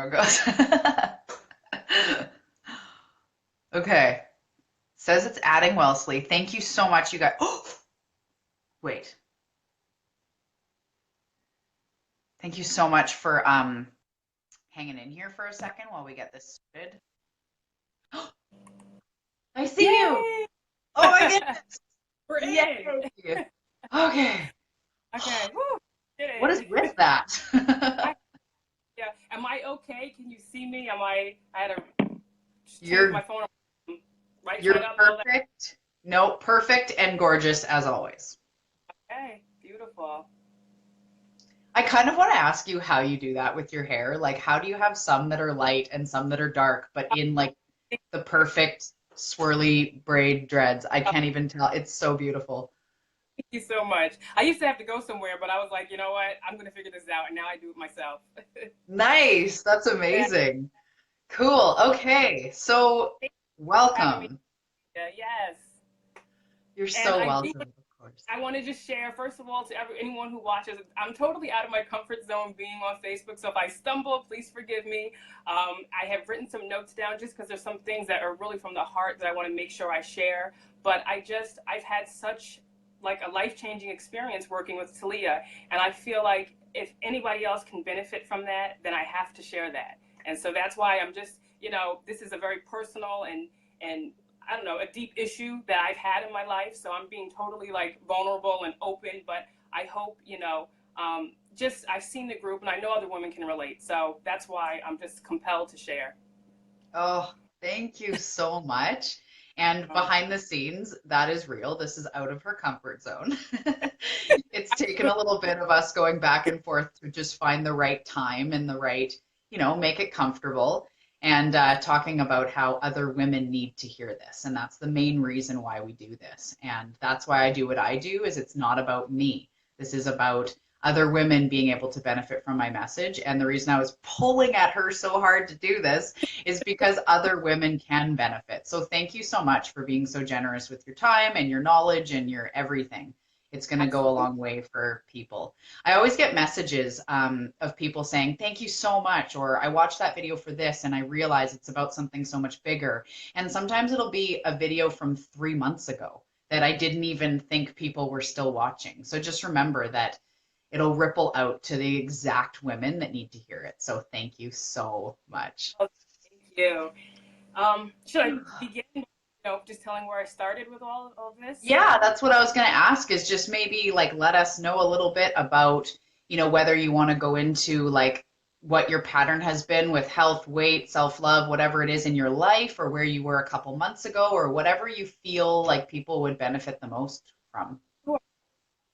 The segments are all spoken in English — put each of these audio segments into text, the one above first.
how it goes. Okay. Says it's adding Wellslee. Thank you so much, you guys. Oh, wait. Thank you so much for hanging in here for a second while we get this started. I see you. Yay! Oh my goodness. We're in. Yay. Okay. Okay. Woo, did What is with it. that? I, yeah. Am I okay? Can you see me? I had to change my You're phone right you're side up, all that. perfect. No, perfect and gorgeous as always. Okay. Beautiful. I kind of want to ask you how you do that with your hair. Like, how do you have some that are light and some that are dark, but in like the perfect swirly braid dreads? I can't even tell. It's so beautiful. Thank you so much. I used to have to go somewhere, but I was like, you know what? I'm gonna figure this out, and now I do it myself. Nice. That's Yeah. amazing. Cool. Okay. So, Thanks for having me. welcome. Yeah, yes. You're And so I do. welcome, of course. I want to just share, first of all, to anyone who watches, I'm totally out of my comfort zone being on Facebook. So if I stumble, please forgive me. I have written some notes down just because there's some things that are really from the heart that I want to make sure I share. But I've had such like a life-changing experience working with Talia. And I feel like if anybody else can benefit from that, then I have to share that. And so that's why I'm just, this is a very personal and I don't know, a deep issue that I've had in my life. So I'm being totally like vulnerable and open, but I hope, just I've seen the group and I know other women can relate. So that's why I'm just compelled to share. Oh, thank you so much. And Um, behind the scenes, that is real. This is out of her comfort zone. It's taken a little bit of us going back and forth to just find the right time and the right, make it comfortable and talking about how other women need to hear this. And that's the main reason why we do this. And that's why I do what I do is it's not about me. This is about other women being able to benefit from my message. And the reason I was pulling at her so hard to do this is because other women can benefit. So thank you so much for being so generous with your time and your knowledge and your everything. It's going to go a Absolutely. long way for people. I always get messages of people saying, thank you so much, or I watched that video for this and I realize it's about something so much bigger. And sometimes it'll be a video from 3 months ago that I didn't even think people were still watching. So just remember that it'll ripple out to the exact women that need to hear it. So thank you so much. Oh, thank you. Should I begin, just telling where I started with all of this? Yeah, that's what I was going to ask is just maybe like let us know a little bit about, whether you want to go into like what your pattern has been with health, weight, self-love, whatever it is in your life, or where you were a couple months ago, or whatever you feel like people would benefit the most from.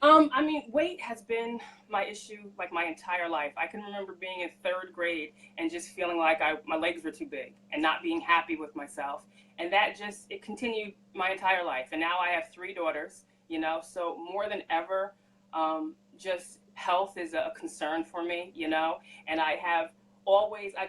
I mean, weight has been my issue like my entire life. I can remember being in third grade and just feeling like my legs were too big and not being happy with myself. And that just, it continued my entire life. And now I have three daughters, so more than ever, just health is a concern for me, and I've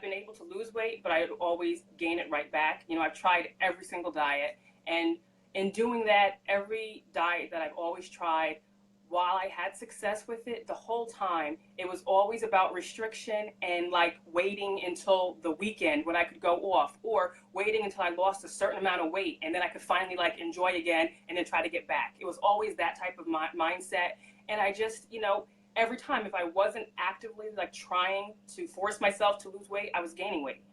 been able to lose weight, but I always gain it right back. I've tried every single diet. And in doing that, every diet that I've always tried, while I had success with it, the whole time it was always about restriction and like waiting until the weekend when I could go off, or waiting until I lost a certain amount of weight and then I could finally like enjoy again and then try to get back. It was always that type of mindset. And I just, every time if I wasn't actively like trying to force myself to lose weight, I was gaining weight.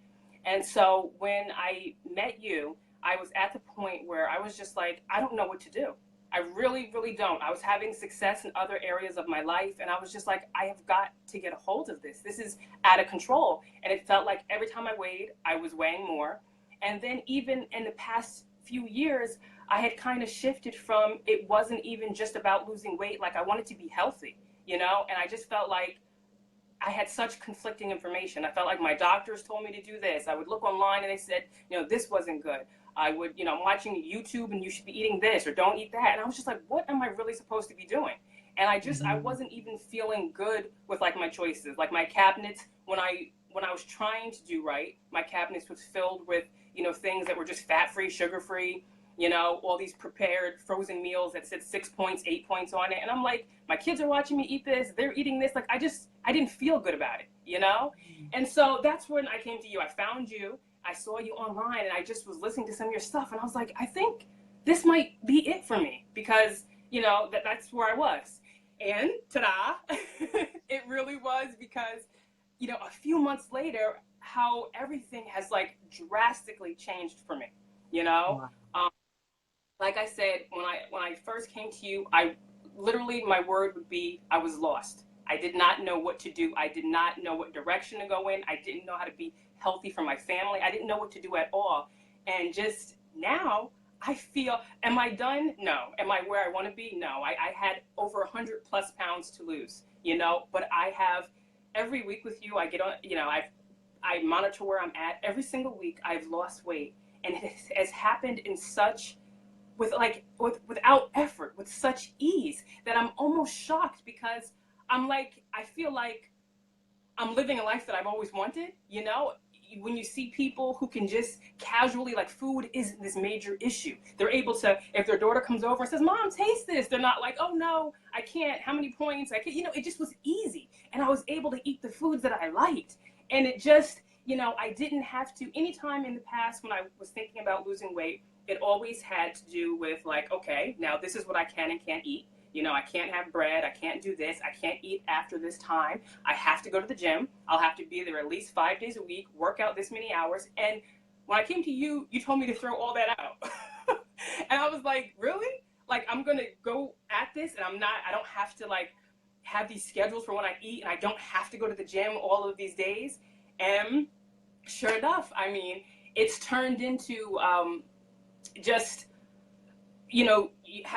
And so when I met you, I was at the point where I was just like, I don't know what to do. I really, really don't. I was having success in other areas of my life, and I was just like, I have got to get a hold of this. This is out of control. And it felt like every time I weighed, I was weighing more. And then even in the past few years, I had kind of shifted from it wasn't even just about losing weight. Like I wanted to be healthy, and I just felt like I had such conflicting information. I felt like my doctors told me to do this. I would look online and they said, this wasn't good. I would, I'm watching YouTube and you should be eating this or don't eat that. And I was just like, what am I really supposed to be doing? And I Mhm. wasn't even feeling good with like my choices. Like my cabinets, when I was trying to do right, my cabinets was filled with, things that were just fat free, sugar free, all these prepared frozen meals that said 6 points, 8 points on it. And I'm like, my kids are watching me eat this. They're eating this. Like, I didn't feel good about it, you know? And so that's when I came to you. I found you, I saw you online, and I just was listening to some of your stuff, and I was like, I think this might be it for me, because, you know, that's where I was. And ta-da, it really was, because, you know, a few months later, how everything has like drastically changed for me, you know? Wow. Like I said, when I first came to you, I literally, my word would be, I was lost. I did not know what to do. I did not know what direction to go in. I didn't know how to be healthy for my family. I didn't know what to do at all. And just now, I feel, am I done? No. Am I where I want to be? No. I had over 100+ pounds to lose, you know, but I have, every week with you, I get on, you know, I monitor where I'm at. Every single week, I've lost weight. And it has happened in such, without effort, with such ease, that I'm almost shocked, because I'm like, I feel like I'm living a life that I've always wanted, you know? When you see people who can just casually, like, food isn't this major issue. They're able to, if their daughter comes over and says, Mom, taste this, they're not like, oh no, I can't, how many points, I can't, you know, it just was easy. And I was able to eat the foods that I liked. And it just, you know, I didn't have to, anytime in the past when I was thinking about losing weight, it always had to do with like, okay, now this is what I can and can't eat. You know, I can't have bread. I can't do this. I can't eat after this time. I have to go to the gym. I'll have to be there at least 5 days a week, work out this many hours. And when I came to you, you told me to throw all that out. And I was like, really? Like, I'm going to go at this, and I don't have to like have these schedules for when I eat, and I don't have to go to the gym all of these days. And sure enough, I mean, it's turned into just, you know,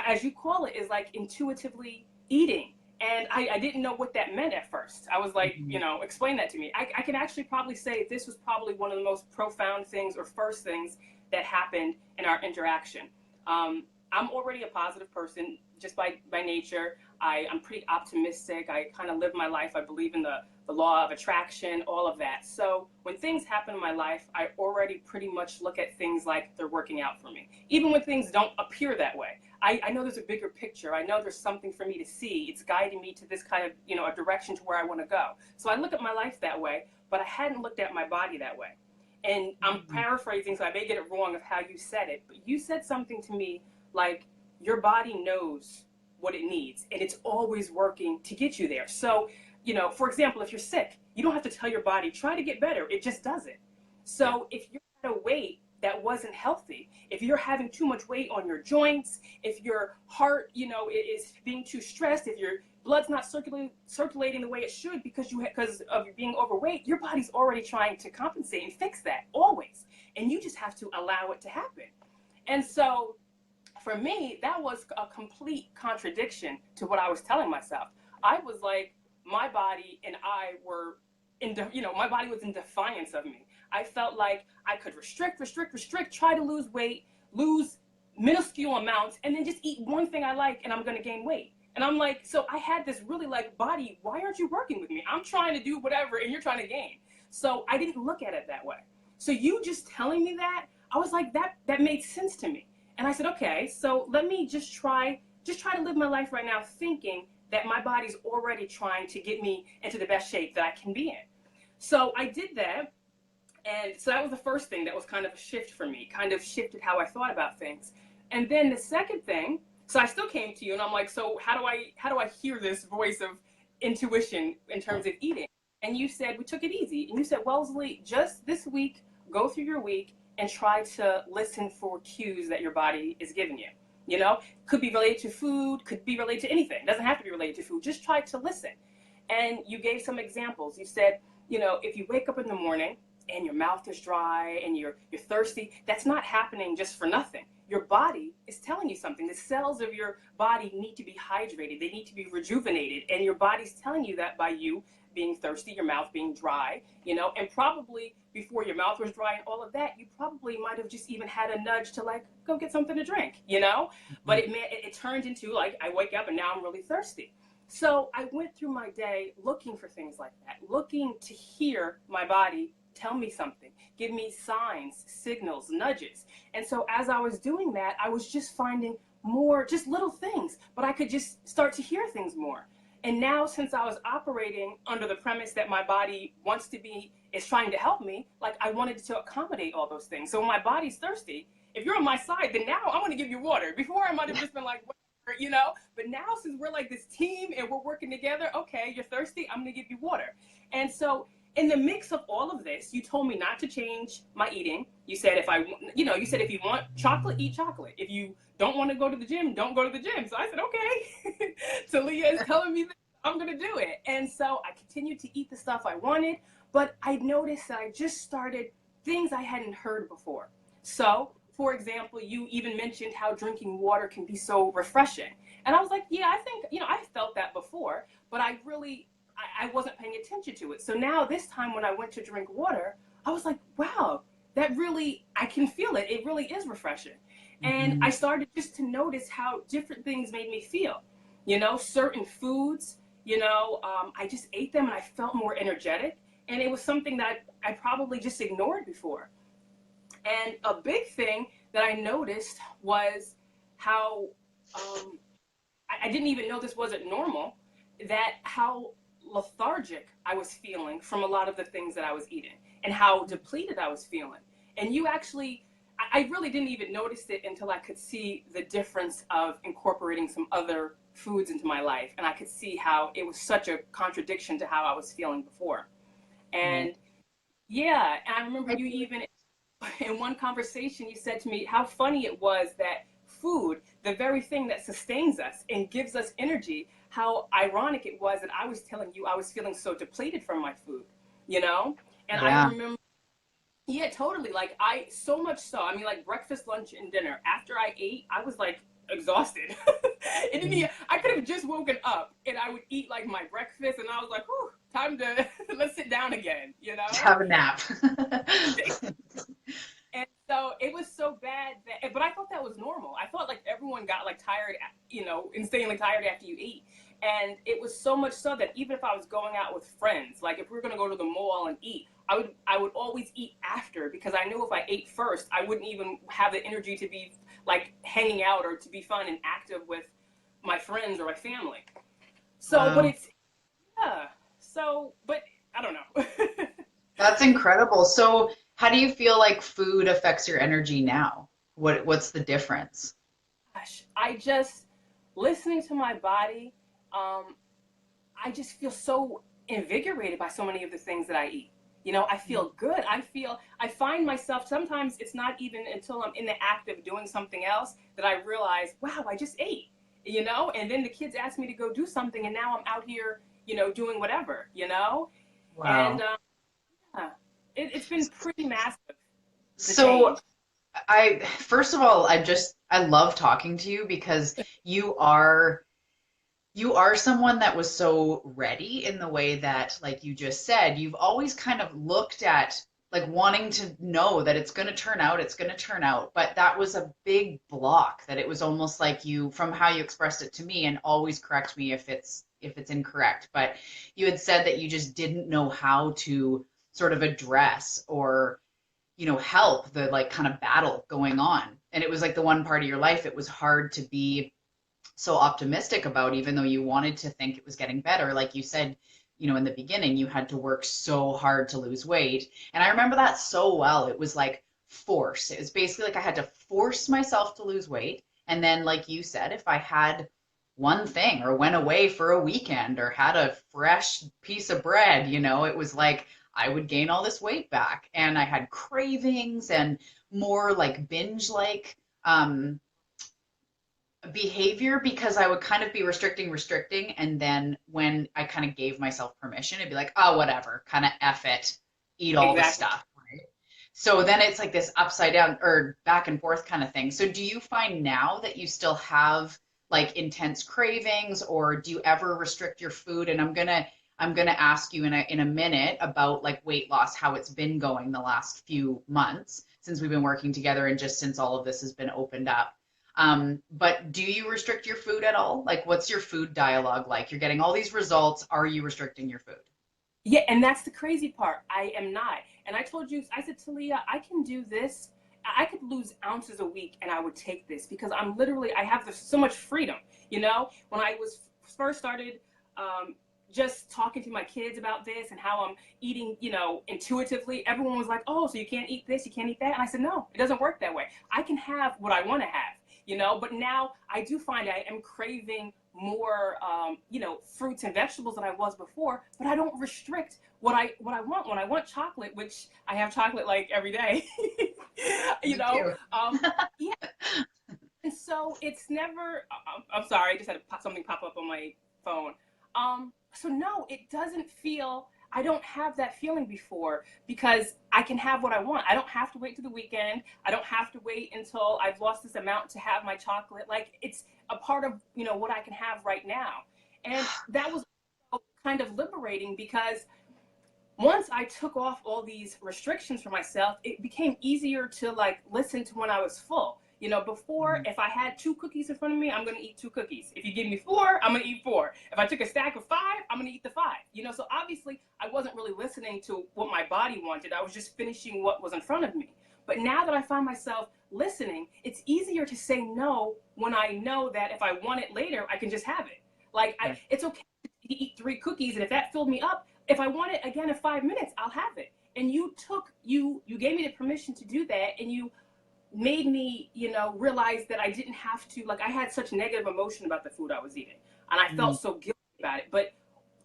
as you call it, is like intuitively eating. And I didn't know what that meant at first. I was like, you know, explain that to me. I can actually probably say this was probably one of the most profound things, or first things, that happened in our interaction. I'm already a positive person just by nature. I'm pretty optimistic. I kind of live my life. I believe in the law of attraction, all of that. So when things happen in my life, I already pretty much look at things like they're working out for me. Even when things don't appear that way. I know there's a bigger picture. I know there's something for me to see. It's guiding me to this kind of, you know, a direction to where I want to go. So I look at my life that way, but I hadn't looked at my body that way. And I'm paraphrasing, so I may get it wrong of how you said it, but you said something to me like, your body knows what it needs, and it's always working to get you there. So, you know, for example, if you're sick, you don't have to tell your body, try to get better. It just does it. So if you're at a weight that wasn't healthy, if you're having too much weight on your joints, if your heart, you know, is being too stressed, if your blood's not circulating the way it should because of being overweight, your body's already trying to compensate and fix that, always. And you just have to allow it to happen. And so for me, that was a complete contradiction to what I was telling myself. I was like, my body and I were my body was in defiance of me. I felt like I could restrict, try to lose weight, lose minuscule amounts, and then just eat one thing I like, and I'm going to gain weight. And I'm like, so I had this really like, body, why aren't you working with me? I'm trying to do whatever, and you're trying to gain. So I didn't look at it that way. So you just telling me that, I was like, that made sense to me. And I said, okay, so let me just try to live my life right now thinking that my body's already trying to get me into the best shape that I can be in. So I did that. And so that was the first thing that was kind of a shift for me, kind of shifted how I thought about things. And then the second thing, so I still came to you and I'm like, so how do I hear this voice of intuition in terms of eating? And you said, we took it easy. And you said, Wellslee, just this week, go through your week and try to listen for cues that your body is giving you. You know, could be related to food, could be related to anything. It doesn't have to be related to food. Just try to listen. And you gave some examples. You said, you know, if you wake up in the morning and your mouth is dry and you're thirsty, that's not happening just for nothing. Your body is telling you something. The cells of your body need to be hydrated. They need to be rejuvenated. And your body's telling you that by you being thirsty, your mouth being dry, you know, and probably before your mouth was dry and all of that, you probably might have just even had a nudge to like, go get something to drink, you know, but it turned into like, I wake up and now I'm really thirsty. So I went through my day looking for things like that, looking to hear my body tell me something, give me signs, signals, nudges. And so as I was doing that, I was just finding more, just little things, but I could just start to hear things more. And now, since I was operating under the premise that my body is trying to help me, like I wanted to accommodate all those things. So when my body's thirsty, if you're on my side, then now I'm going to give you water. Before I might have just been like, whatever, you know, but now since we're like this team and we're working together, okay, you're thirsty, I'm going to give you water. And so in the mix of all of this, you told me not to change my eating. You said you said if you want chocolate, eat chocolate. If you don't want to go to the gym, don't go to the gym. So I said, okay. Talia is telling me that I'm going to do it. And so I continued to eat the stuff I wanted, but I noticed that I just started things I hadn't heard before. So, for example, you even mentioned how drinking water can be so refreshing. And I was like, yeah, I think, I felt that before, but I wasn't paying attention to it. So now this time when I went to drink water, I was like, wow, I can feel it. It really is refreshing. And I started just to notice how different things made me feel. Certain foods, I just ate them and I felt more energetic. And it was something that I probably just ignored before. And a big thing that I noticed was how I didn't even know this wasn't normal, that how lethargic I was feeling from a lot of the things that I was eating and how depleted I was feeling. And I really didn't even notice it until I could see the difference of incorporating some other foods into my life. And I could see how it was such a contradiction to how I was feeling before. And yeah, and I remember you even in one conversation, you said to me how funny it was that food, the very thing that sustains us and gives us energy, how ironic it was that I was telling you I was feeling so depleted from my food, And I remember, yeah, totally. Like so much so, I mean, like breakfast, lunch, and dinner. After I ate, I was like exhausted. I could have just woken up and I would eat like my breakfast and I was like, whew, time to let's sit down again, Have a nap. And so it was so bad but I thought that was normal. I thought like everyone got like tired, insanely tired after you eat. And it was so much so that even if I was going out with friends, like if we were going to go to the mall and eat, I would always eat after, because I knew if I ate first, I wouldn't even have the energy to be like hanging out or to be fun and active with my friends or my family. So, Wow. but I don't know. That's incredible. So, how do you feel like food affects your energy now? What's the difference? Gosh, listening to my body, I just feel so invigorated by so many of the things that I eat. I feel good. I find myself, sometimes it's not even until I'm in the act of doing something else that I realize, wow, I just ate, and then the kids ask me to go do something and now I'm out here, doing whatever, and Wow. yeah, it's been pretty massive, the So, change. first of all, I love talking to you because you are you are someone that was so ready in the way that, like you just said, you've always kind of looked at like wanting to know that it's going to turn out. But that was a big block that it was almost like you, from how you expressed it to me, and always correct me if it's incorrect, but you had said that you just didn't know how to sort of address or help the like kind of battle going on. And it was like the one part of your life it was hard to be so optimistic about, even though you wanted to think it was getting better. Like you said, in the beginning, you had to work so hard to lose weight. And I remember that so well. It was like force. It was basically like I had to force myself to lose weight. And then, like you said, if I had one thing or went away for a weekend or had a fresh piece of bread, it was like I would gain all this weight back. And I had cravings and more like binge like behavior, because I would kind of be restricting. And then when I kind of gave myself permission, it'd be like, oh, whatever, kind of F it, eat all the Exactly. stuff. Right. So then it's like this upside down or back and forth kind of thing. So do you find now that you still have like intense cravings, or do you ever restrict your food? And I'm gonna ask you in a minute about like weight loss, how it's been going the last few months since we've been working together and just since all of this has been opened up. But do you restrict your food at all? Like, what's your food dialogue like? You're getting all these results. Are you restricting your food? Yeah, and that's the crazy part. I am not. And I told you, I said, Talia, I can do this. I could lose ounces a week and I would take this because I have so much freedom. When I was first started just talking to my kids about this and how I'm eating, you know, intuitively, everyone was like, oh, so you can't eat this, you can't eat that. And I said, no, it doesn't work that way. I can have what I want to have, you know, but now I do find I am craving more, you know, fruits and vegetables than I was before, but I don't restrict what I want. When I want chocolate, which I have chocolate like every day, you Me know, too. yeah. And so it's never, I'm sorry, I just had something pop up on my phone. So no, it doesn't feel, I don't have that feeling before because I can have what I want. I don't have to wait to the weekend. I don't have to wait until I've lost this amount to have my chocolate. Like it's a part of, you know, what I can have right now. And that was kind of liberating because once I took off all these restrictions for myself, it became easier to like listen to when I was full. You know, before, Mhm. if I had 2 cookies in front of me, I'm going to eat 2 cookies. If you give me 4, I'm going to eat 4. If I took a stack of 5, I'm going to eat the 5. You know, so obviously I wasn't really listening to what my body wanted. I was just finishing what was in front of me. But now that I find myself listening, it's easier to say no when I know that if I want it later, I can just have it. Like, Right. it's okay to eat 3 cookies, and if that filled me up, if I want it again in 5 minutes, I'll have it. And you gave me the permission to do that, and you made me, you know, realize that I didn't have to, like, I had such negative emotion about the food I was eating, and I Mm. felt so guilty about it. But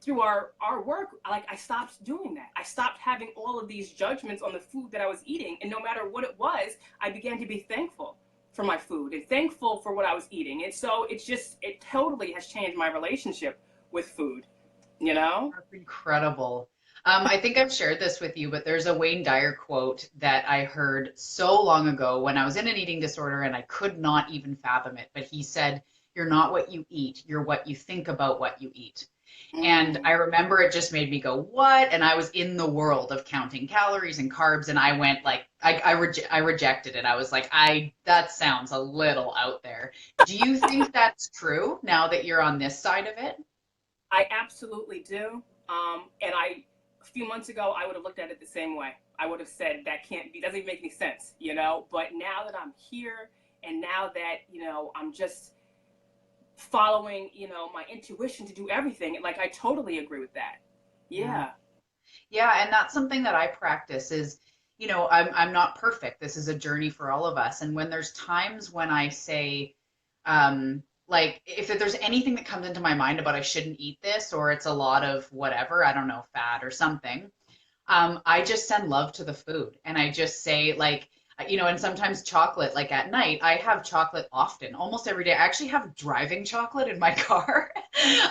through our work, like, I stopped doing that. I stopped having all of these judgments on the food that I was eating, and no matter what it was, I began to be thankful for my food and thankful for what I was eating. And so it totally has changed my relationship with food, you know? That's incredible. I think I've shared this with you, but there's a Wayne Dyer quote that I heard so long ago when I was in an eating disorder and I could not even fathom it. But he said, "You're not what you eat, you're what you think about what you eat." And I Mm. remember it just made me go, "What?" And I was in the world of counting calories and carbs, and I went like, I rejected it. I was like, that sounds a little out there. Do you think that's true now that you're on this side of it? I absolutely do. And a few months ago, I would have looked at it the same way. I would have said that can't be, doesn't even make any sense, you know? But now that I'm here and now that, you know, I'm just following, you know, my intuition to do everything, like I totally agree with that. Yeah. Yeah. Yeah, and that's something that I practice is, I'm not perfect. This is a journey for all of us. And when there's times when I say, like if there's anything that comes into my mind about I shouldn't eat this or it's a lot of whatever, I don't know, fat or something, I just send love to the food and I just say like, and sometimes chocolate, like at night, I have chocolate often, almost every day. I actually have driving chocolate in my car.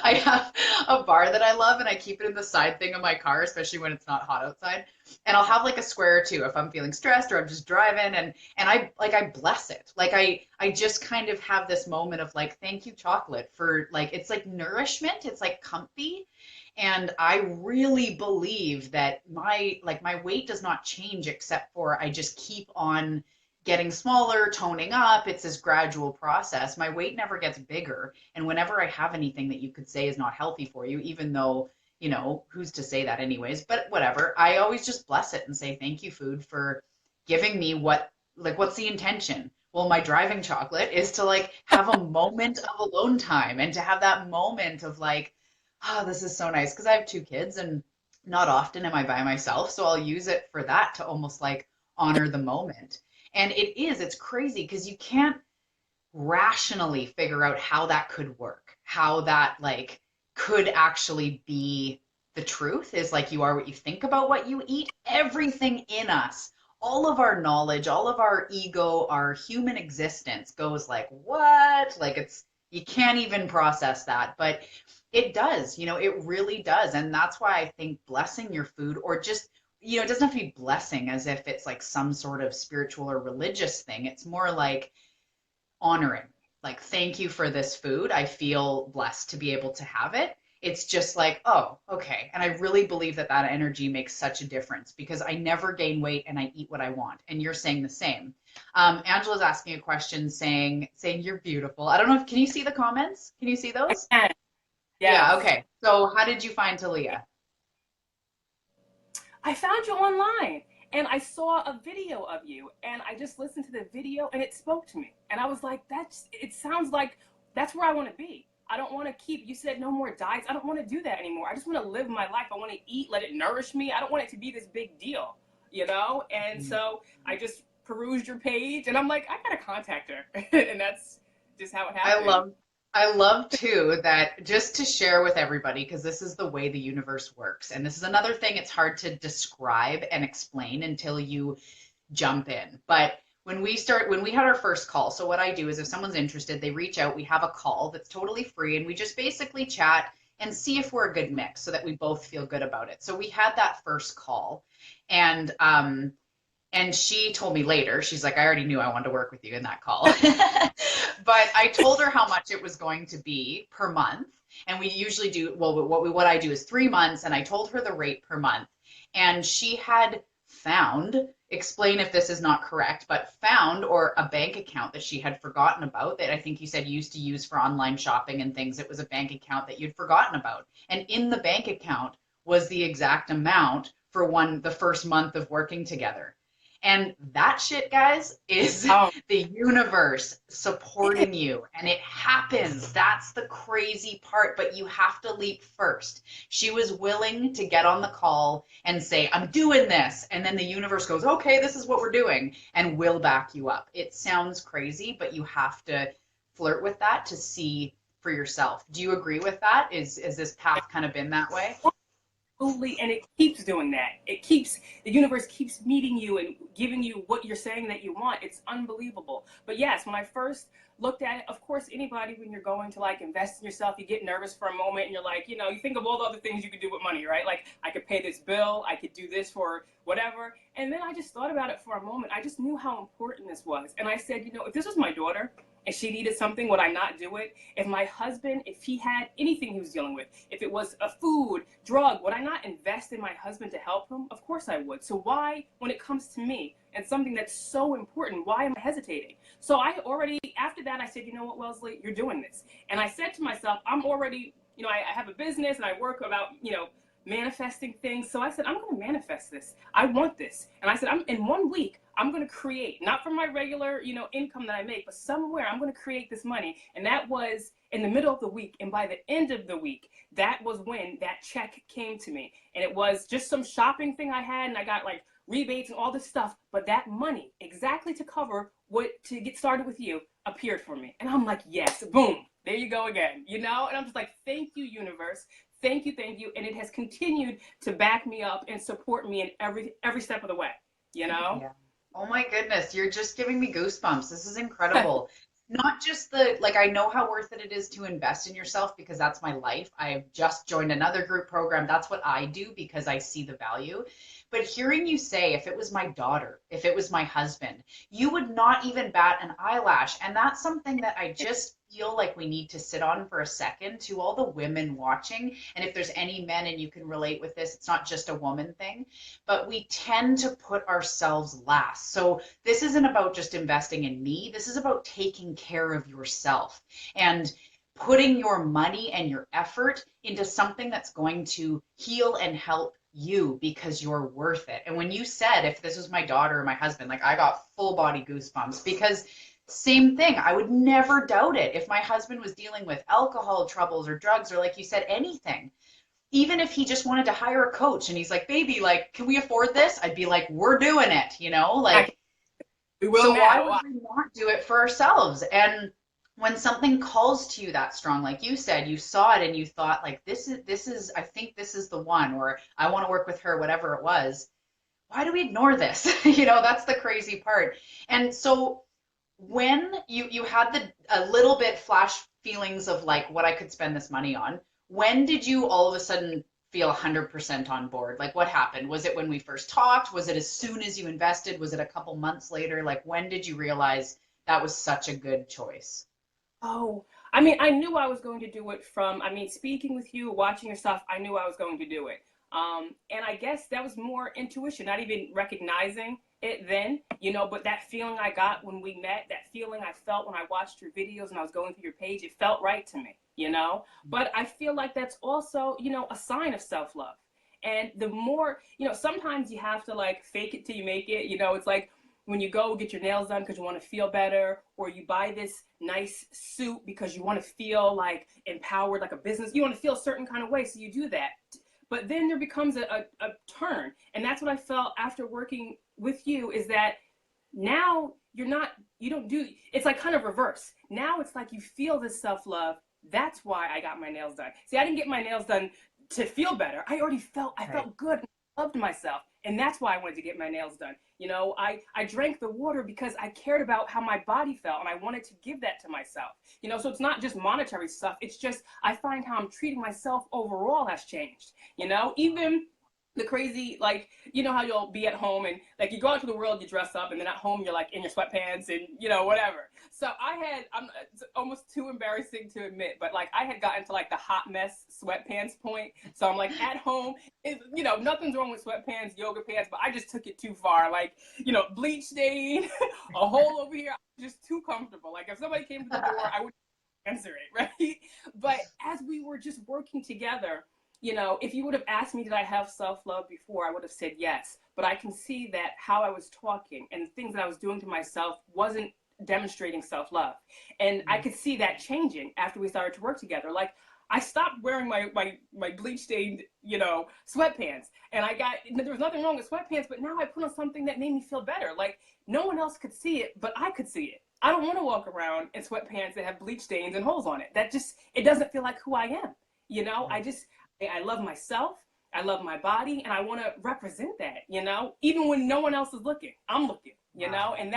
I have a bar that I love and I keep it in the side thing of my car, especially when it's not hot outside. And I'll have like a square or two if I'm feeling stressed or I'm just driving and I bless it. Like I just kind of have this moment of like, thank you, chocolate, for like it's like nourishment, it's like comfy. And I really believe that my weight does not change except for I just keep on getting smaller, toning up. It's this gradual process. My weight never gets bigger. And whenever I have anything that you could say is not healthy for you, even though, who's to say that anyways, but whatever, I always just bless it and say, thank you, food, for giving me what's the intention? Well, my driving chocolate is to like have a moment of alone time and to have that moment of like, oh, this is so nice because I have 2 kids and not often am I by myself. So I'll use it for that to almost like honor the moment. And it's crazy because you can't rationally figure out how that could work, how that like could actually be the truth is like you are what you think about what you eat. Everything in us, all of our knowledge, all of our ego, our human existence goes like, what? Like you can't even process that. But it does, it really does. And that's why I think blessing your food or just, it doesn't have to be blessing as if it's like some sort of spiritual or religious thing. It's more like, honoring, like, thank you for this food. I feel blessed to be able to have it. It's just like, oh, okay. And I really believe that that energy makes such a difference because I never gain weight and I eat what I want. And you're saying the same. Angela's asking a question saying you're beautiful. I don't know if, can you see the comments? Can you see I those? can. Yeah. Yes. Okay. So how did you find Talia? I found you online and I saw a video of you and I just listened to the video and it spoke to me. And I was like, it sounds like that's where I want to be. I don't want to keep, you said no more diets. I don't want to do that anymore. I just want to live my life. I want to eat, let it nourish me. I don't want it to be this big deal, you know? And so I just perused your page and I'm like, I got to contact her. And that's just how it I happened. love I love too that just to share with everybody, because this is the way the universe works. And this is another thing it's hard to describe and explain until you jump in. But when we had our first call, so what I do is if someone's interested, they reach out, we have a call that's totally free, and we just basically chat and see if we're a good mix so that we both feel good about it. So we had that first call, and she told me later, she's like, I already knew I wanted to work with you in that call. But I told her how much it was going to be per month. And we usually do, well, what I do is 3 months. And I told her the rate per month. And she had found, explain if this is not correct, but found or a bank account that she had forgotten about that I think you said you used to use for online shopping and things. It was a bank account that you'd forgotten about. And in the bank account was the exact amount for the first month of working together. And that shit, guys, is Oh, the universe supporting you. And it happens. That's the crazy part. But you have to leap first. She was willing to get on the call and say, I'm doing this. And then the universe goes, okay, this is what we're doing. And we'll back you up. It sounds crazy, but you have to flirt with that to see for yourself. Do you agree with that? Is this path kind of been that way? absolutely. And it keeps doing that. It keeps, the universe keeps meeting you and giving you what you're saying that you want. It's unbelievable. But yes, when I first looked at it, of course, anybody, when you're going to like invest in yourself, you get nervous for a moment and you're like, you know, you think of all the other things you could do with money, right? Like I could pay this bill, I could do this for whatever. And then I just thought about it for a moment. I just knew how important this was. And I said, you know, if this was my daughter, and she needed something, would I not do it? If my husband, if he had anything he was dealing with, if it was a food, drug, would I not invest in my husband to help him? Of course I would. So why, when it comes to me and something that's so important, why am I hesitating? So I already, after that, I said, you know what, Wellslee, you're doing this. And I said to myself, I'm already, you know, I have a business and I work about, you know, manifesting things. So I said, I'm going to manifest this. I want this. And I said, I'm in 1 week, I'm going to create, not from my regular, you know, income that I make, but somewhere I'm going to create this money. And that was in the middle of the week. And by the end of the week, that was when that check came to me. And it was just some shopping thing I had. And I got like rebates and all this stuff. But that money, exactly to cover to get started with you, appeared for me. And I'm like, yes, boom, there you go again, you know? And I'm just like, thank you, universe. Thank you, thank you. And it has continued to back me up and support me in every step of the way, you know? Yeah. Oh my goodness, you're just giving me goosebumps. This is incredible. Not just like, I know how worth it is to invest in yourself because that's my life. I've just joined another group program. That's what I do because I see the value. But hearing you say, if it was my daughter, if it was my husband, you would not even bat an eyelash. And that's something that I just feel like we need to sit on for a second to all the women watching. And if there's any men and you can relate with this, it's not just a woman thing, but we tend to put ourselves last. So this isn't about just investing in me. This is about taking care of yourself and putting your money and your effort into something that's going to heal and help you because you're worth it. And when you said, if this was my daughter or my husband, like I got full body goosebumps because same thing. I would never doubt it. If my husband was dealing with alcohol troubles or drugs or like you said, anything, even if he just wanted to hire a coach and he's like, baby, like, can we afford this? I'd be like, we're doing it, you know, like, We will so why now. would we not do it for ourselves? And when something calls to you that strong, like you said, you saw it and you thought like, this is, I think this is the one, or I want to work with her, whatever it was. Why do we ignore this? You know, that's the crazy part. And so when you had a little bit flash feelings of like what I could spend this money on, when did you all of a sudden feel 100% on board? Like what happened? Was it when we first talked? Was it as soon as you invested? Was it a couple months later? Like when did you realize that was such a good choice? Oh, I mean, I knew I was going to do it from, I mean, speaking with you, watching your stuff, I knew I was going to do it. And I guess that was more intuition, not even recognizing it then, you know, but that feeling I got when we met, that feeling I felt when I watched your videos and I was going through your page, it felt right to me, you know, but I feel like that's also, you know, a sign of self-love. And the more, you know, sometimes you have to like fake it till you make it, you know, it's like, when you go get your nails done because you want to feel better, or you buy this nice suit because you want to feel like empowered, like a business, you want to feel a certain kind of way, so you do that. But then there becomes a turn. And that's what I felt after working with you, is that now you don't do, it's like kind of reverse. Now it's like you feel this self-love. That's why I got my nails done. See, I didn't get my nails done to feel better. I felt good. I loved myself. And that's why I wanted to get my nails done. You know, I drank the water because I cared about how my body felt, and I wanted to give that to myself. You know, so it's not just monetary stuff. It's just, I find how I'm treating myself overall has changed. You know, even the crazy, like, you know how you'll be at home and like you go out to the world, you dress up, and then at home you're like in your sweatpants and, you know, whatever. So it's almost too embarrassing to admit, but like I had gotten to like the hot mess sweatpants point. So I'm like at home, you know, nothing's wrong with sweatpants, yoga pants, but I just took it too far. Like, you know, bleach stain, a hole over here, just too comfortable. Like if somebody came to the door, I would answer it, right? But as we were just working together, you know, if you would have asked me, did I have self-love before, I would have said yes. But I can see that how I was talking and the things that I was doing to myself wasn't demonstrating self-love. And I could see that changing after we started to work together. Like, I stopped wearing my bleach stained, you know, sweatpants. And there was nothing wrong with sweatpants, but now I put on something that made me feel better. Like, no one else could see it, but I could see it. I don't want to walk around in sweatpants that have bleach stains and holes on it. It doesn't feel like who I am. You know, I love myself, I love my body, and I want to represent that, you know, even when no one else is looking, I'm looking, you know, and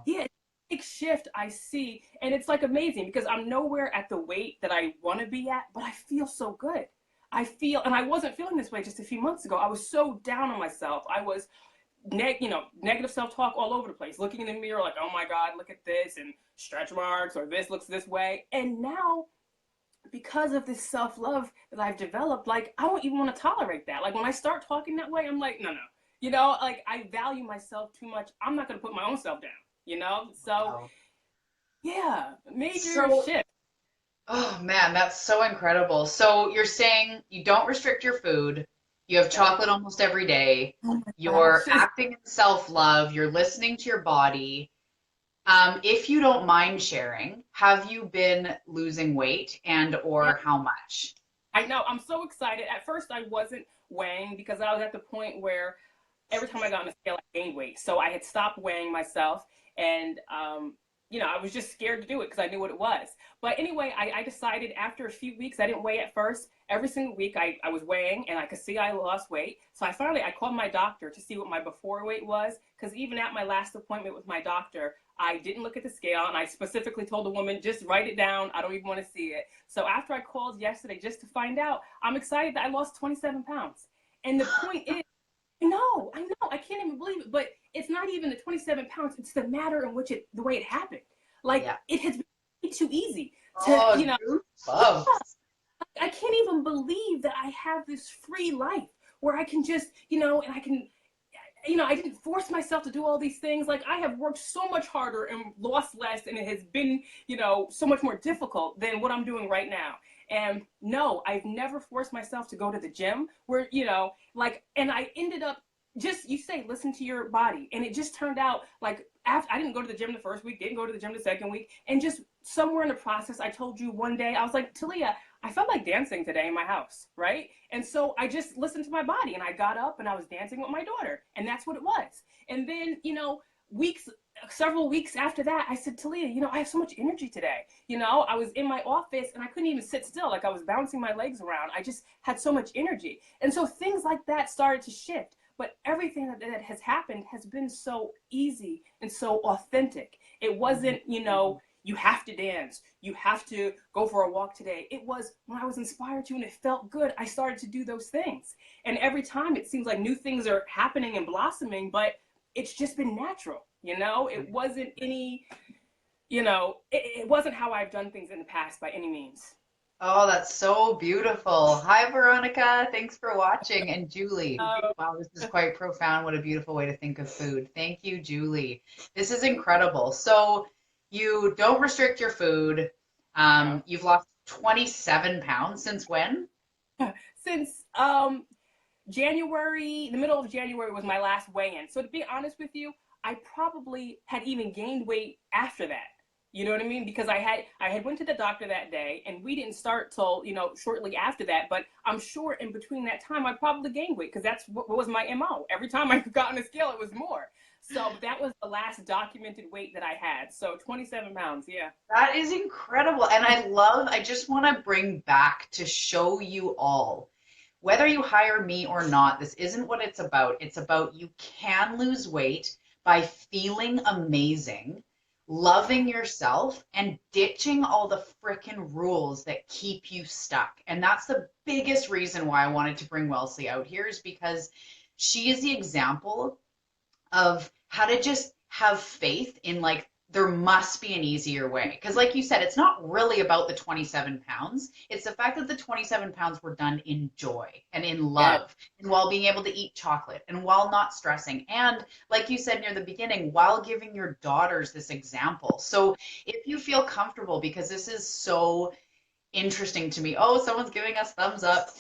yeah, it's a big shift I see. And it's like amazing because I'm nowhere at the weight that I want to be at, but I feel so good. And I wasn't feeling this way just a few months ago. I was so down on myself. I was, negative self-talk all over the place, looking in the mirror like, oh my God, look at this, and stretch marks, or this looks this way. And now, because of this self-love that I've developed, like, I don't even want to tolerate that. Like, when I start talking that way, I'm like, no. You know, like, I value myself too much. I'm not going to put my own self down, you know? So, yeah, major shift. Oh man, that's so incredible. So you're saying you don't restrict your food, you have chocolate almost every day, Oh my you're gosh. acting in self-love, you're listening to your body. If you don't mind sharing, have you been losing weight and Yeah, or how much? I know. I'm so excited. At first, I wasn't weighing because I was at the point where every time I got on the scale, I gained weight. So I had stopped weighing myself, and I was just scared to do it because I knew what it was. But anyway, I decided after a few weeks, I didn't weigh at first. Every single week, I was weighing, and I could see I lost weight. So I called my doctor to see what my before weight was, because even at my last appointment with my doctor, I didn't look at the scale, and I specifically told the woman, just write it down. I don't even want to see it. So after I called yesterday just to find out, I'm excited that I lost 27 pounds. And the point is, I know, I can't even believe it, but it's not even the 27 pounds, it's the matter in which the way it happened. Like, Yeah. it has been too easy to, Oh, yeah, goosebumps. I can't even believe that I have this free life where I can just, and I can, I didn't force myself to do all these things. Like, I have worked so much harder and lost less, and it has been, so much more difficult than what I'm doing right now. And no, I've never forced myself to go to the gym where, and I ended up just, you say, listen to your body. And it just turned out like, after I didn't go to the gym the first week, didn't go to the gym the second week. And just somewhere in the process, I told you one day, I was like, Talia, I felt like dancing today in my house, right? And so I just listened to my body, and I got up and I was dancing with my daughter, and that's what it was. And then, several weeks after that, I said, Talia, I have so much energy today. I was in my office and I couldn't even sit still. Like, I was bouncing my legs around. I just had so much energy. And so things like that started to shift. But everything that has happened has been so easy and so authentic. It wasn't, you have to dance, you have to go for a walk today. It was when I was inspired to and it felt good, I started to do those things. And every time it seems like new things are happening and blossoming, but it's just been natural. It wasn't it wasn't how I've done things in the past by any means. Oh, that's so beautiful. Hi, Veronica. Thanks for watching. And Julie. Wow, this is quite profound. What a beautiful way to think of food. Thank you, Julie. This is incredible. So you don't restrict your food. No. You've lost 27 pounds since when? Since January, the middle of January was my last weigh-in. So to be honest with you, I probably had even gained weight after that. You know what I mean? Because I had went to the doctor that day, and we didn't start till, shortly after that. But I'm sure in between that time I probably gained weight, because that's what was my MO. Every time I got on a scale, it was more. So that was the last documented weight that I had. So 27 pounds, yeah. That is incredible. And I just want to bring back to show you all, whether you hire me or not, this isn't what it's about. It's about you can lose weight by feeling amazing, loving yourself, and ditching all the frickin' rules that keep you stuck. And that's the biggest reason why I wanted to bring Wellslee out here, is because she is the example of how to just have faith in, like, there must be an easier way. Because like you said, it's not really about the 27 pounds. It's the fact that the 27 pounds were done in joy and in Yeah. love, and while being able to eat chocolate, and while not stressing. And like you said near the beginning, while giving your daughters this example. So if you feel comfortable, because this is so interesting to me. Oh, someone's giving us thumbs up.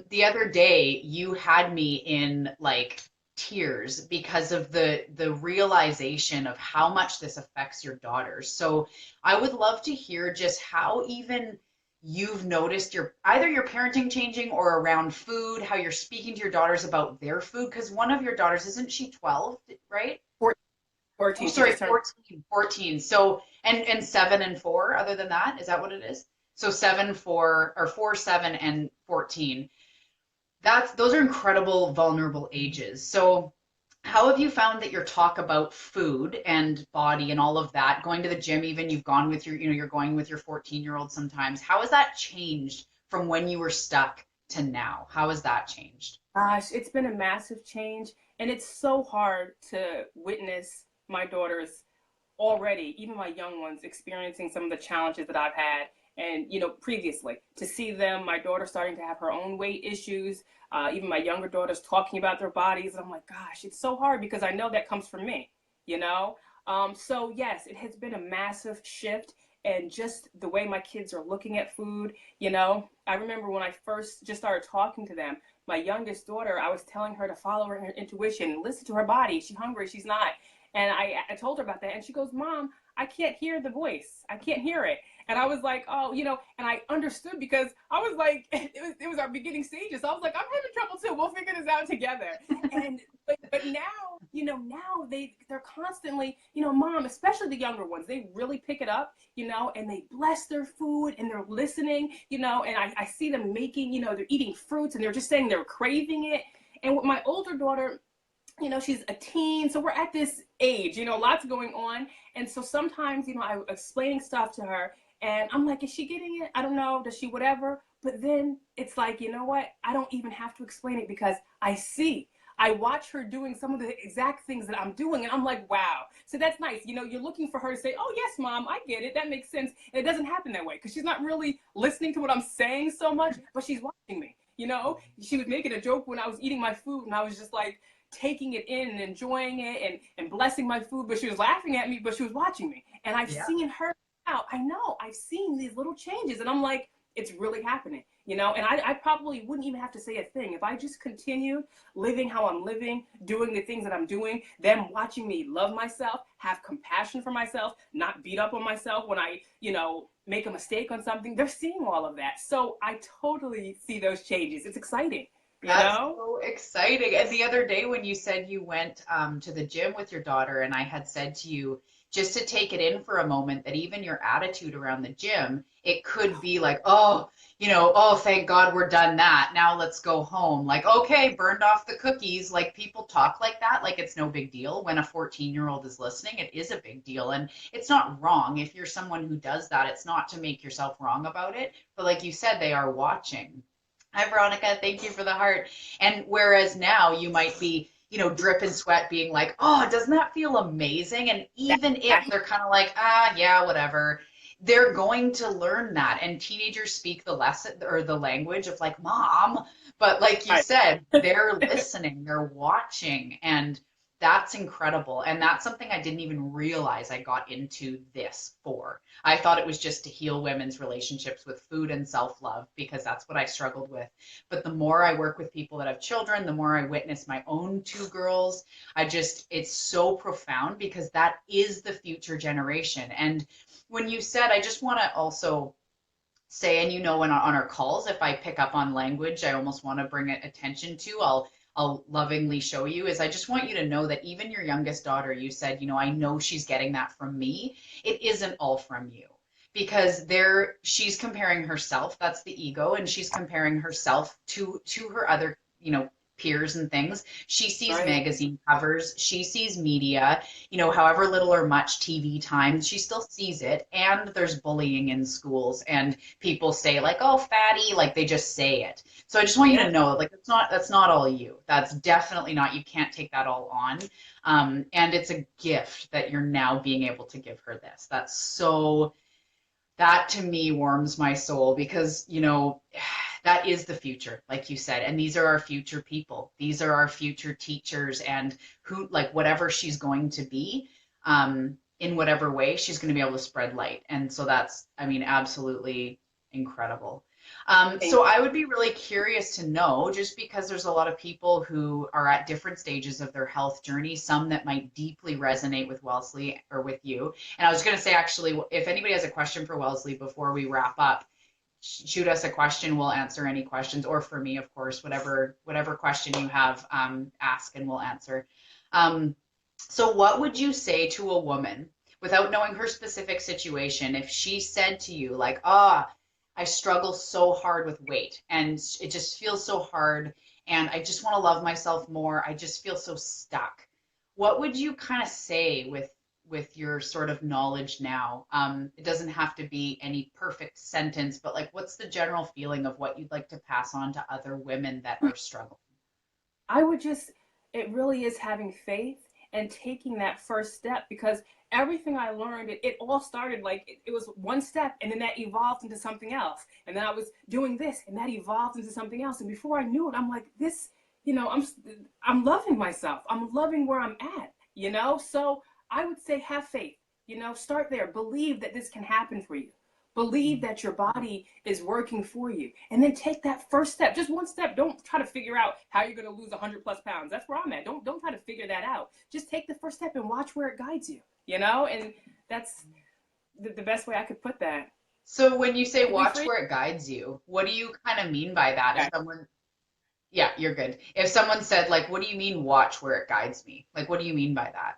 The other day you had me in, like, tears because of the realization of how much this affects your daughters. So I would love to hear just how even you've noticed your either your parenting changing, or around food, how you're speaking to your daughters about their food. Because one of your daughters, isn't she 12, right? 14, Oh, she sorry, just turned. 14, 14. So, and 7 and 4, other than that, is that what it is? So 7, 4, or 4, 7, and 14. Those are incredible, vulnerable ages. So how have you found that your talk about food and body and all of that, going to the gym, even you've gone with you're going with your 14-year-old sometimes, how has that changed from when you were stuck to now? How has that changed? Gosh, it's been a massive change, and it's so hard to witness my daughters already, even my young ones, experiencing some of the challenges that I've had. And, previously, to see them, my daughter starting to have her own weight issues, even my younger daughters talking about their bodies. And I'm like, gosh, it's so hard, because I know that comes from me, you know? So, yes, it has been a massive shift. And just the way my kids are looking at food, I remember when I first just started talking to them, my youngest daughter, I was telling her to follow her intuition, listen to her body. Is she hungry? She's not. And I told her about that, and she goes, Mom, I can't hear the voice. I can't hear it. And I was like, oh, and I understood, because I was like, it was our beginning stages. So I was like, I'm having trouble too. We'll figure this out together. And but now, now they're constantly, Mom, especially the younger ones, they really pick it up, and they bless their food, and they're listening, and I see them making, they're eating fruits, and they're just saying they're craving it. And with my older daughter, she's a teen, so we're at this age, lots going on. And so sometimes, I'm explaining stuff to her, and I'm like, is she getting it? I don't know. Does she whatever? But then it's like, you know what? I don't even have to explain it, because I watch her doing some of the exact things that I'm doing, and I'm like, wow. So that's nice. You're looking for her to say, oh, yes, Mom, I get it. That makes sense. And it doesn't happen that way, because she's not really listening to what I'm saying so much, but she's watching me. She was making a joke when I was eating my food, and I was just like, taking it in and enjoying it, and blessing my food, but she was laughing at me, but she was watching me. And I've Yeah. seen her now. I know I've seen these little changes, and I'm like, it's really happening, and I probably wouldn't even have to say a thing if I just continued living how I'm living, doing the things that I'm doing, them watching me love myself, have compassion for myself, not beat up on myself when I, make a mistake on something. They're seeing all of that. So I totally see those changes. It's exciting, you That's know? so exciting. And the other day when you said you went to the gym with your daughter, and I had said to you just to take it in for a moment, that even your attitude around the gym, it could be like, oh, oh, thank God we're done that. Now let's go home. Like, okay, burned off the cookies. Like, people talk like that, like it's no big deal. When a 14-year-old is listening, it is a big deal. And it's not wrong. If you're someone who does that, it's not to make yourself wrong about it. But like you said, they are watching. Hi, Veronica. Thank you for the heart. And whereas now you might be, drip and sweat, being like, oh, doesn't that feel amazing? And even if they're kind of like, ah, yeah, whatever, they're going to learn that. And teenagers speak the lesson or the language of, like, Mom. But like you Right. said, they're listening, they're watching. And that's incredible. And that's something I didn't even realize I got into this for. I thought it was just to heal women's relationships with food and self-love because that's what I struggled with. But the more I work with people that have children, the more I witness my own two girls, it's so profound because that is the future generation. And when you said, I just want to also say, and when on our calls, if I pick up on language, I almost want to bring it attention to, I'll lovingly show you, is I just want you to know that even your youngest daughter, you said, I know she's getting that from me. It isn't all from you because she's comparing herself, that's the ego, and she's comparing herself to her other, peers and things. She sees Right. magazine covers, she sees media, however little or much TV time, she still sees it. And there's bullying in schools, and people say like, oh, fatty, like they just say it. So I just want you to Yeah. know, like, that's not all you. That's definitely not, you can't take that all on. And it's a gift that you're now being able to give her this. That to me warms my soul because, that is the future, like you said. And these are our future people. These are our future teachers, and who, like, whatever she's going to be, in whatever way, she's going to be able to spread light. And so that's, I mean, absolutely incredible. So Thank you. I would be really curious to know, just because there's a lot of people who are at different stages of their health journey, some that might deeply resonate with Wellslee or with you. And I was going to say, actually, if anybody has a question for Wellslee before we wrap up, shoot us a question. We'll answer any questions, or for me, of course, whatever question you have, ask and we'll answer. So what would you say to a woman, without knowing her specific situation, if she said to you like, I struggle so hard with weight and it just feels so hard and I just want to love myself more. I just feel so stuck. What would you kind of say with your sort of knowledge now? It doesn't have to be any perfect sentence, but like, what's the general feeling of what you'd like to pass on to other women that are struggling? I would just, it really is having faith and taking that first step, because everything I learned, it all started like it was one step, and then that evolved into something else. And then I was doing this and that evolved into something else. And before I knew it, I'm like, this, I'm loving myself. I'm loving where I'm at. So I would say have faith, start there. Believe that this can happen for you. Believe that your body is working for you, and then take that first step, just one step. Don't try to figure out how you're going to lose 100+ pounds. That's where I'm at. Don't try to figure that out. Just take the first step and watch where it guides you. And that's the best way I could put that. So when you say You'll be watch free. where it guides you, what do you kind of mean by that? If Okay. someone, yeah, you're good. If someone said like, what do you mean watch where it guides me? Like, what do you mean by that?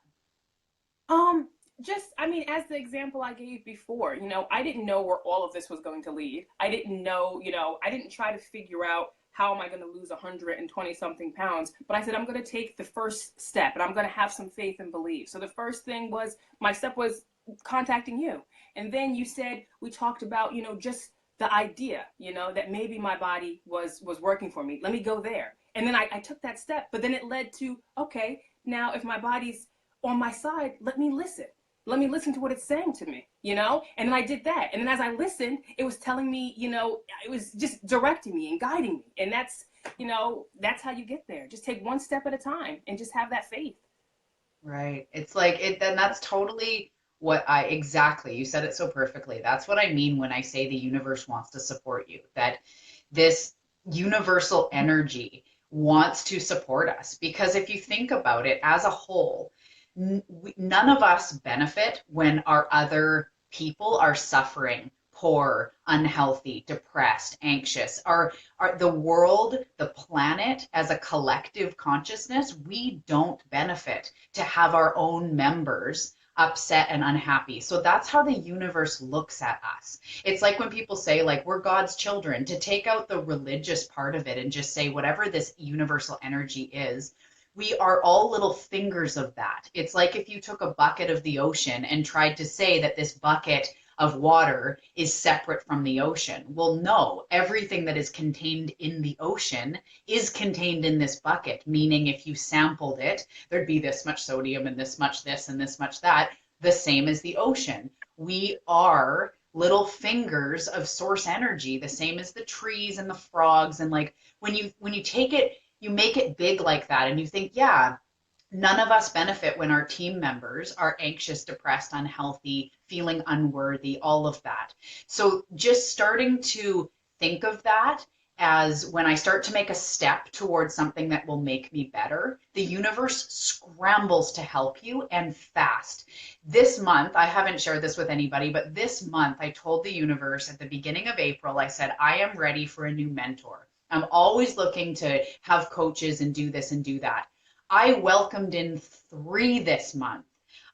Um, just, I mean, as the example I gave before, I didn't know where all of this was going to lead. I didn't know, I didn't try to figure out how am I going to lose 120 something pounds, but I said, I'm going to take the first step and I'm going to have some faith and belief. So the first thing was, my step was contacting you. And then you said, we talked about, just the idea, that maybe my body was working for me. Let me go there. And then I took that step, but then it led to, okay, now if my body's on my side, let me listen. Let me listen to what it's saying to me. And then I did that. And then as I listened, it was telling me, it was just directing me and guiding me. And that's how you get there. Just take one step at a time and just have that faith. Right. It's like it, then that's totally exactly, you said it so perfectly. That's what I mean when I say the universe wants to support you, that this universal energy wants to support us. Because if you think about it as a whole, none of us benefit when our other people are suffering, poor, unhealthy, depressed, anxious. The world, the planet, as a collective consciousness, we don't benefit to have our own members upset and unhappy. So that's how the universe looks at us. It's like when people say like we're God's children, to take out the religious part of it and just say whatever this universal energy is, we are all little fingers of that. It's like if you took a bucket of the ocean and tried to say that this bucket of water is separate from the ocean. Well, no, everything that is contained in the ocean is contained in this bucket, meaning if you sampled it, there'd be this much sodium and this much this and this much that, the same as the ocean. We are little fingers of source energy, the same as the trees and the frogs. And like when you take it, you make it big like that and you think, yeah, None of us benefit when our team members are anxious, depressed, unhealthy, feeling unworthy, all of that. So just starting to think of that as when I start to make a step towards something that will make me better, the universe scrambles to help you and fast. This month, I haven't shared this with anybody, but this month I told the universe at the beginning of April, I said, I am ready for a new mentor. I'm always looking to have coaches and do this and do that. I welcomed in 3 this month.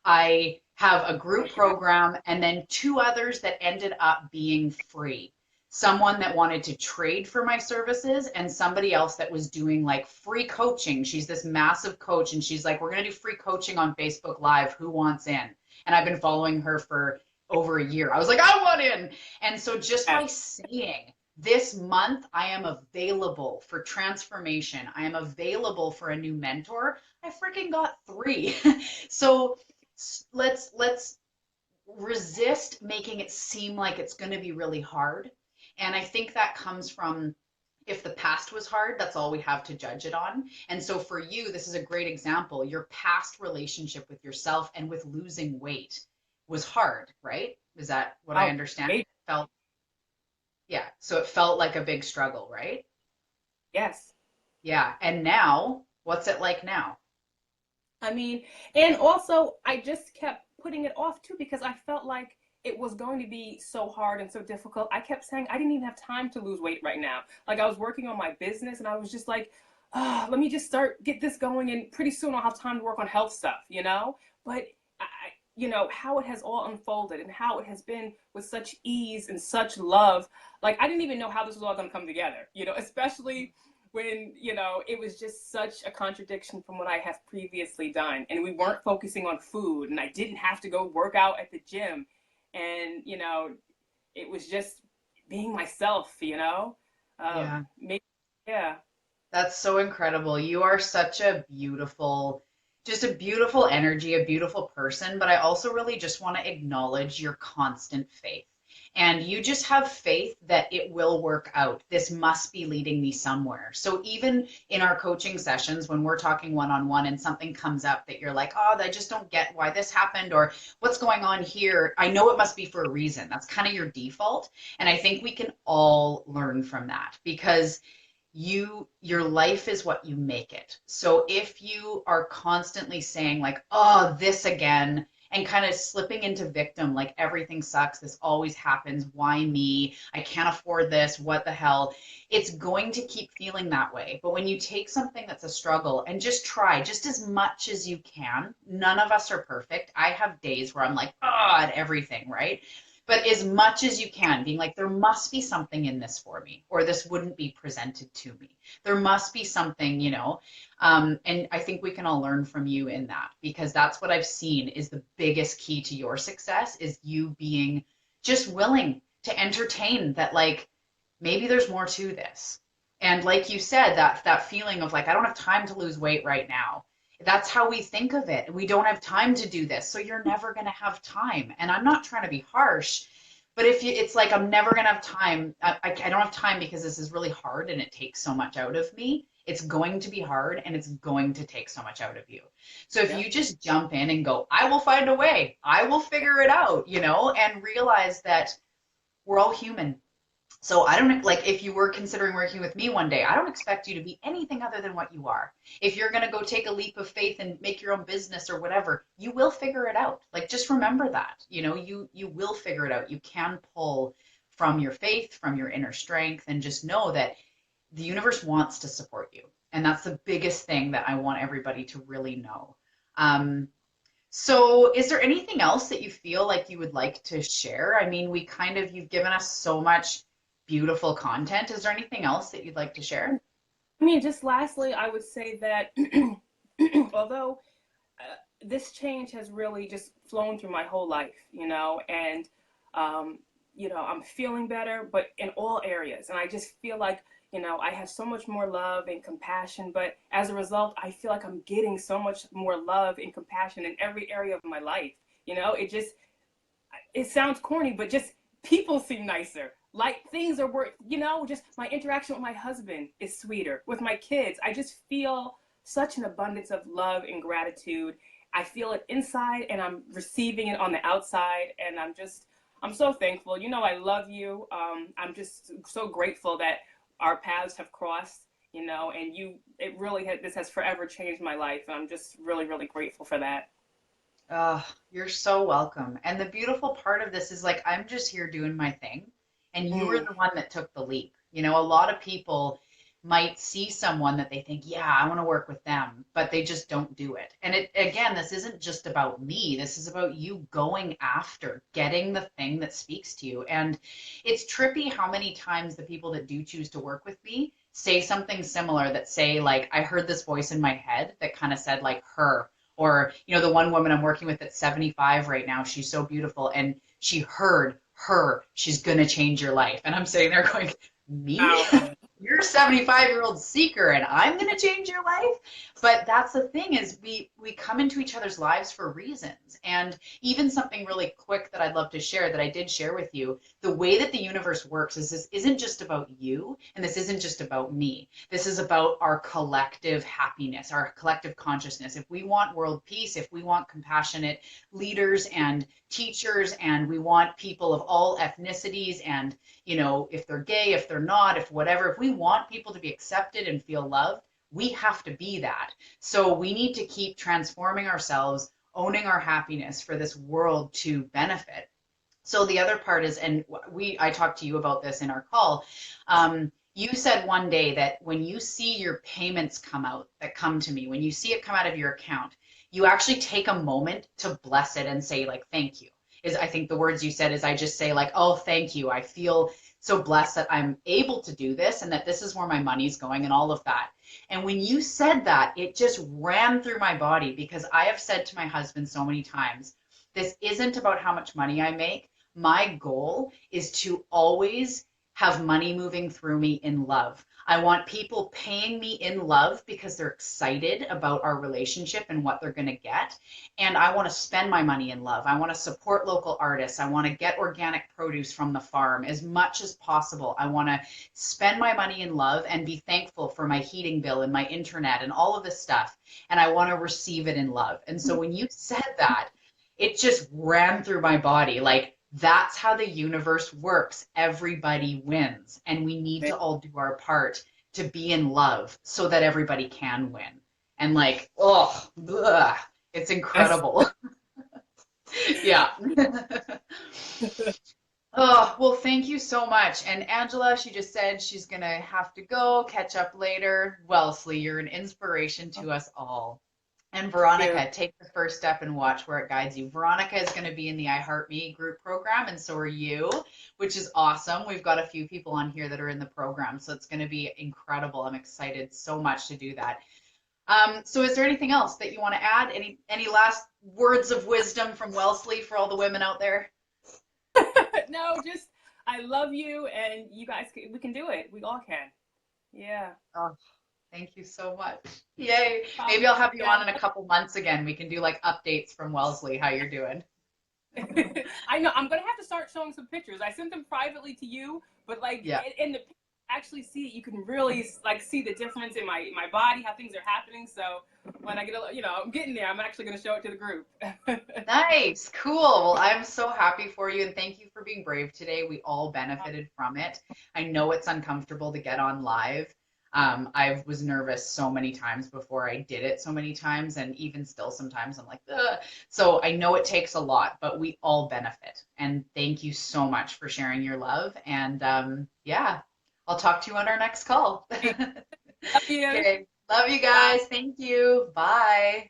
I have a group program and then 2 others that ended up being free. Someone that wanted to trade for my services and somebody else that was doing like free coaching. She's this massive coach and she's like, we're going to do free coaching on Facebook Live. Who wants in? And I've been following her for over a year. I was like, I want in. And so just by saying, this month, I am available for transformation. I am available for a new mentor. I freaking got 3. So let's resist making it seem like it's going to be really hard. And I think that comes from if the past was hard, that's all we have to judge it on. And so for you, this is a great example. Your past relationship with yourself and with losing weight was hard, right? Is that what I understand? It felt yeah. So it felt like a big struggle, right? Yes. Yeah. And now, what's it like now? I mean, and also I just kept putting it off too because I felt like it was going to be so hard and so difficult. I kept saying I didn't even have time to lose weight right now. Like I was working on my business and I was just like, oh, let me just get this going and pretty soon I'll have time to work on health stuff, you know? But you know, how it has all unfolded and how it has been with such ease and such love. Like I didn't even know how this was all going to come together, you know, especially when, you know, it was just such a contradiction from what I have previously done. And we weren't focusing on food and I didn't have to go work out at the gym. And, you know, it was just being myself, you know? Yeah. Yeah. That's so incredible. You are such a beautiful, just a beautiful energy, a beautiful person. But I also really just want to acknowledge your constant faith. And you just have faith that it will work out. This must be leading me somewhere. So even in our coaching sessions, when we're talking one-on-one and something comes up that you're like, oh, I just don't get why this happened or what's going on here, I know it must be for a reason. That's kind of your default. And I think we can all learn from that because your life is what you make it. So if you are constantly saying like, oh, this again, and kind of slipping into victim, like everything sucks, this always happens, why me, I can't afford this, what the hell, it's going to keep feeling that way. But when you take something that's a struggle and just try just as much as you can, none of us are perfect. I have days where I'm like, oh, at everything, right? But as much as you can, being like, there must be something in this for me, or this wouldn't be presented to me. There must be something, you know. And I think we can all learn from you in that, because that's what I've seen is the biggest key to your success is you being just willing to entertain that, like, maybe there's more to this. And like you said, that feeling of like, I don't have time to lose weight right now. That's how we think of it. We don't have time to do this. So you're never going to have time. And I'm not trying to be harsh, but if you, it's like, I'm never going to have time. I don't have time because this is really hard and it takes so much out of me. It's going to be hard and it's going to take so much out of you. So if you just jump in and go, I will find a way, I will figure it out, you know, and realize that we're all human. So I don't like if you were considering working with me one day, I don't expect you to be anything other than what you are. If you're going to go take a leap of faith and make your own business or whatever, you will figure it out. Like just remember that, you know, you will figure it out. You can pull from your faith, from your inner strength, and just know that the universe wants to support you. And that's the biggest thing that I want everybody to really know. So is there anything else that you feel like you would like to share? I mean, you've given us so much beautiful content. Is there anything else that you'd like to share? I mean, just lastly, I would say that although this change has really just flown through my whole life, you know, and, you know, I'm feeling better, but in all areas. And I just feel like, you know, I have so much more love and compassion, but as a result, I feel like I'm getting so much more love and compassion in every area of my life. You know, it sounds corny, but just people seem nicer. Like things are worth, you know, just my interaction with my husband is sweeter. With my kids, I just feel such an abundance of love and gratitude. I feel it inside and I'm receiving it on the outside. And I'm so thankful. You know, I love you. I'm just so grateful that our paths have crossed, you know, and it really this has forever changed my life. And I'm just really, really grateful for that. Oh, you're so welcome. And the beautiful part of this is like, I'm just here doing my thing. And you were Mm. the one that took the leap. You know, a lot of people might see someone that they think, yeah, I want to work with them, but they just don't do it. And again, this isn't just about me. This is about you going after getting the thing that speaks to you. And it's trippy how many times the people that do choose to work with me say something similar that say, like, I heard this voice in my head that kind of said, like, her. Or, you know, the one woman I'm working with that's 75 right now, she's so beautiful. And she heard her, she's going to change your life. And I'm sitting there going, me? Wow. You're a 75-year-old seeker and I'm going to change your life. But that's the thing is we come into each other's lives for reasons. And even something really quick that I'd love to share that I did share with you, the way that the universe works is this isn't just about you and this isn't just about me. This is about our collective happiness, our collective consciousness. If we want world peace, if we want compassionate leaders and teachers, and we want people of all ethnicities, and you know, if they're gay, if they're not, if whatever, if we want people to be accepted and feel loved, we have to be that. So we need to keep transforming ourselves, owning our happiness for this world to benefit. So the other part is, and I talked to you about this in our call. You said one day that when you see your payments come out, that come to me, when you see it come out of your account, you actually take a moment to bless it and say, like, thank you. Is I think the words you said is I just say, like, oh, thank you. I feel so blessed that I'm able to do this and that this is where my money's going and all of that. And when you said that, it just ran through my body because I have said to my husband so many times, this isn't about how much money I make. My goal is to always have money moving through me in love. I want people paying me in love because they're excited about our relationship and what they're going to get. And I want to spend my money in love. I want to support local artists. I want to get organic produce from the farm as much as possible. I want to spend my money in love and be thankful for my heating bill and my internet and all of this stuff. And I want to receive it in love. And so when you said that, it just ran through my body like, that's how the universe works. Everybody wins. And we need to all do our part to be in love so that everybody can win. And like, oh, ugh, it's That's incredible. Yeah. Oh, well, thank you so much. And Angela, she just said she's going to have to go catch up later. Wellslee, you're an inspiration to us all. And you. Veronica, take the first step and watch where it guides you. Veronica is going to be in the I Heart Me group program, and so are you, which is awesome. We've got a few people on here that are in the program, so it's going to be incredible. I'm excited so much to do that. So is there anything else that you want to add? Any last words of wisdom from Wellesley for all the women out there? No, just I love you, and you guys, we can do it. We all can. Yeah. Oh, thank you so much. Yay. Maybe Um, I'll have you yeah. on in a couple months again. We can do like updates from Wellesley, how you're doing. I know I'm gonna have to start showing some pictures. I sent them privately to you, but like Yeah. in the actually see it, you can really like see the difference in my body, how things are happening. So when I get you know, I'm getting there. I'm actually gonna show it to the group. Nice, cool. Well, I'm so happy for you and thank you for being brave today. We all benefited from it. I know it's uncomfortable to get on live. I was nervous so many times before I did it so many times, and even still sometimes I'm like, ugh. So I know it takes a lot, but we all benefit. And thank you so much for sharing your love. And yeah, I'll talk to you on our next call. Love you. Okay, love you Bye. guys. Thank you. Bye.